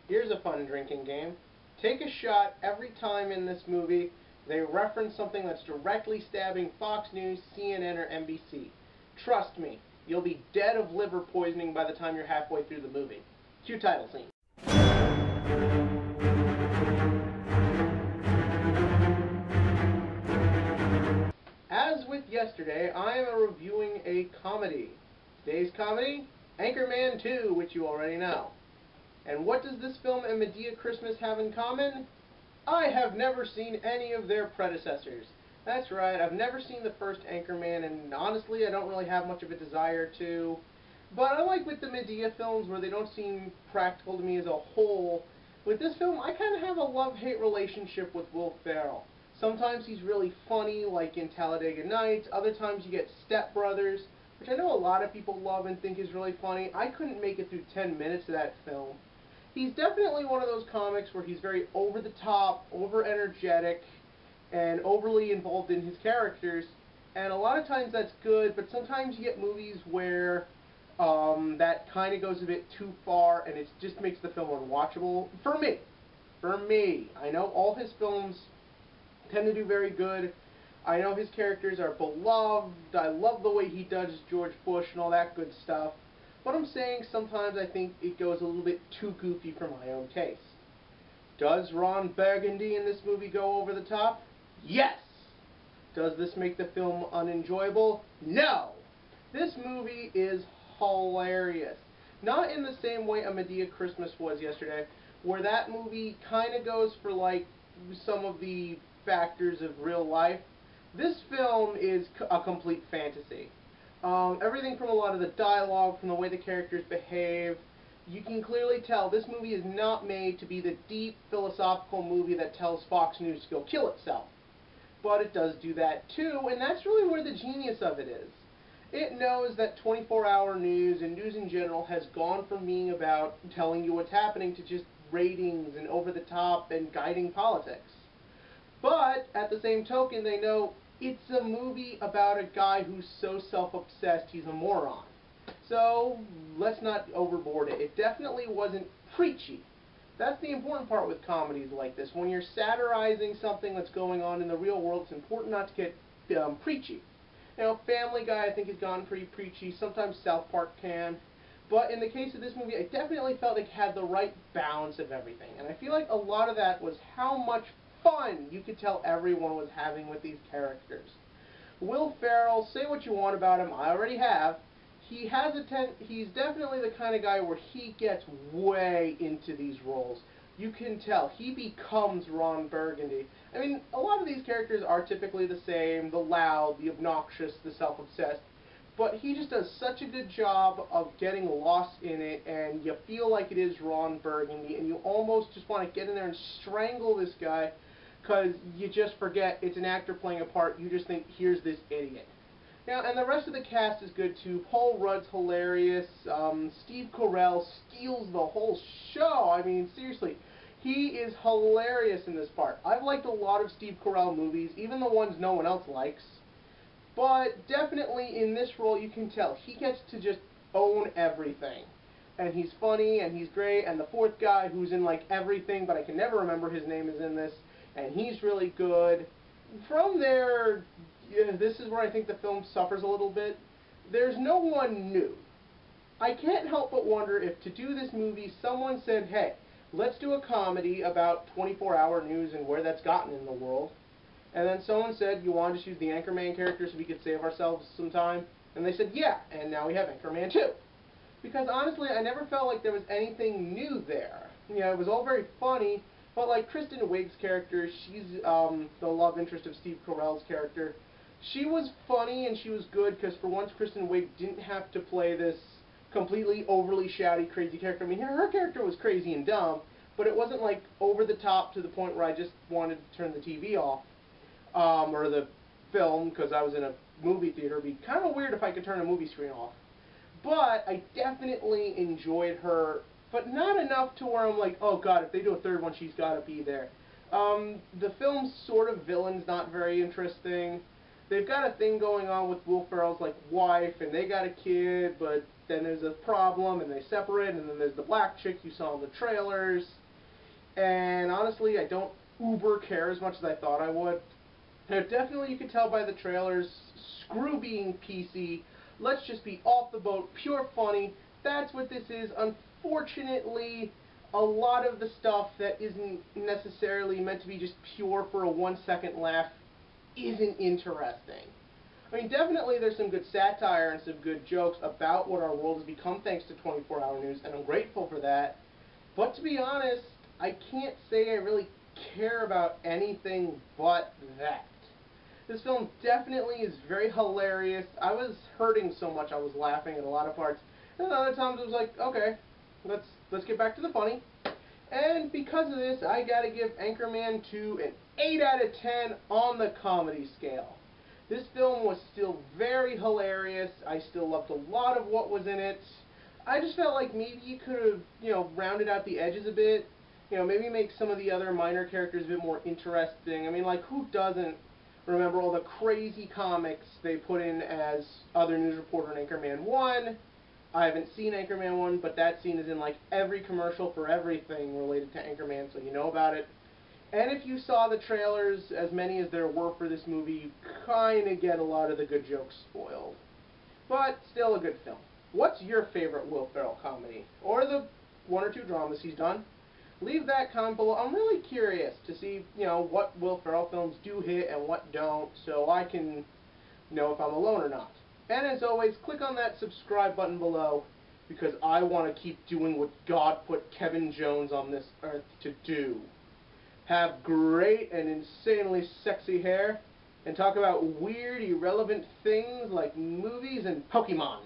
Here's a fun drinking game. Take a shot every time in this movie they reference something that's directly stabbing Fox News, CNN, or NBC. Trust me, you'll be dead of liver poisoning by the time you're halfway through the movie. Cue title scene. As with yesterday, I am reviewing a comedy. Today's comedy, Anchorman 2, which you already know. And what does this film and Medea Christmas have in common? I have never seen any of their predecessors. That's right, I've never seen the first Anchorman, and honestly, I don't really have much of a desire to. But I like with the Medea films where they don't seem practical to me as a whole. With this film, I kind of have a love-hate relationship with Will Ferrell. Sometimes he's really funny, like in Talladega Nights. Other times you get Step Brothers, which I know a lot of people love and think is really funny. I couldn't make it through 10 minutes of that film. He's definitely one of those comics where he's very over-the-top, over-energetic, and overly involved in his characters. And a lot of times that's good, but sometimes you get movies where that kind of goes a bit too far, and it just makes the film unwatchable. For me. For me. I know all his films tend to do very good. I know his characters are beloved. I love the way he does George Bush and all that good stuff. But I'm saying sometimes I think it goes a little bit too goofy for my own taste. Does Ron Burgundy in this movie go over the top? Yes! Does this make the film unenjoyable? No! This movie is hilarious. Not in the same way A Medea Christmas was yesterday, where that movie kind of goes for like some of the factors of real life. This film is a complete fantasy. Everything from a lot of the dialogue, from the way the characters behave, you can clearly tell this movie is not made to be the deep philosophical movie that tells Fox News to go kill itself. But it does do that too, and that's really where the genius of it is. It knows that 24-hour news and news in general has gone from being about telling you what's happening to just ratings and over-the-top and guiding politics. But, at the same token, they know it's a movie about a guy who's so self-obsessed he's a moron. So, let's not overboard it. It definitely wasn't preachy. That's the important part with comedies like this. When you're satirizing something that's going on in the real world, it's important not to get preachy. You know, Family Guy I think has gone pretty preachy. Sometimes South Park can. But in the case of this movie, I definitely felt it had the right balance of everything. And I feel like a lot of that was how much fun you could tell everyone was having with these characters. Will Ferrell, say what you want about him, I already have. He's definitely the kind of guy where he gets way into these roles. You can tell. He becomes Ron Burgundy. I mean, a lot of these characters are typically the same, the loud, the obnoxious, the self-obsessed. But he just does such a good job of getting lost in it, and you feel like it is Ron Burgundy, and you almost just want to get in there and strangle this guy, because you just forget it's an actor playing a part. You just think, here's this idiot. Now, and the rest of the cast is good too. Paul Rudd's hilarious. Steve Carell steals the whole show. I mean, seriously, he is hilarious in this part. I've liked a lot of Steve Carell movies, even the ones no one else likes. But definitely in this role, you can tell he gets to just own everything. And he's funny, and he's great, and the fourth guy who's in like everything, but I can never remember his name, is in this, and he's really good. From there, yeah, this is where I think the film suffers a little bit. There's no one new. I can't help but wonder if to do this movie, someone said, hey, let's do a comedy about 24-hour news and where that's gotten in the world. And then someone said, you want to just use the Anchorman character so we could save ourselves some time? And they said, yeah, and now we have Anchorman 2. Because honestly, I never felt like there was anything new there. You know, it was all very funny, but like Kristen Wiig's character, she's the love interest of Steve Carell's character. She was funny and she was good because for once Kristen Wiig didn't have to play this completely overly shouty, crazy character. I mean, her character was crazy and dumb, but it wasn't like over the top to the point where I just wanted to turn the TV off. Or the film, because I was in a movie theater. It'd be kind of weird if I could turn a movie screen off. But I definitely enjoyed her, but not enough to where I'm like, oh god, if they do a third one, she's got to be there. The film's sort of villain's not very interesting. they've got a thing going on with Will Ferrell's like wife, and they got a kid, but then there's a problem, and they separate, and then there's the black chick you saw in the trailers. And honestly, I don't uber care as much as I thought I would. Now, definitely you can tell by the trailers, screw being PC, let's just be off the boat, pure funny. That's what this is. Unfortunately, a lot of the stuff that isn't necessarily meant to be just pure for a 1-second laugh isn't interesting. I mean, definitely there's some good satire and some good jokes about what our world has become thanks to 24-hour news, and I'm grateful for that. But to be honest, I can't say I really care about anything but that. This film definitely is very hilarious. I was hurting so much I was laughing at a lot of parts. And other times it was like, okay, let's get back to the funny. And because of this, I gotta give Anchorman 2 an 8 out of 10 on the comedy scale. This film was still very hilarious. I still loved a lot of what was in it. I just felt like maybe you could have, rounded out the edges a bit. Maybe make some of the other minor characters a bit more interesting. I mean, like, who doesn't remember all the crazy comics they put in as other news reporter in Anchorman 1? I haven't seen Anchorman 1, but that scene is in, like, every commercial for everything related to Anchorman, so you know about it. And if you saw the trailers, as many as there were for this movie, you kind of get a lot of the good jokes spoiled. But still a good film. What's your favorite Will Ferrell comedy? Or the 1 or 2 dramas he's done? Leave that comment below. I'm really curious to see, what Will Ferrell films do hit and what don't, so I can know if I'm alone or not. And as always, click on that subscribe button below, because I want to keep doing what God put Kevin Jones on this earth to do. Have great and insanely sexy hair, and talk about weird, irrelevant things like movies and Pokemon.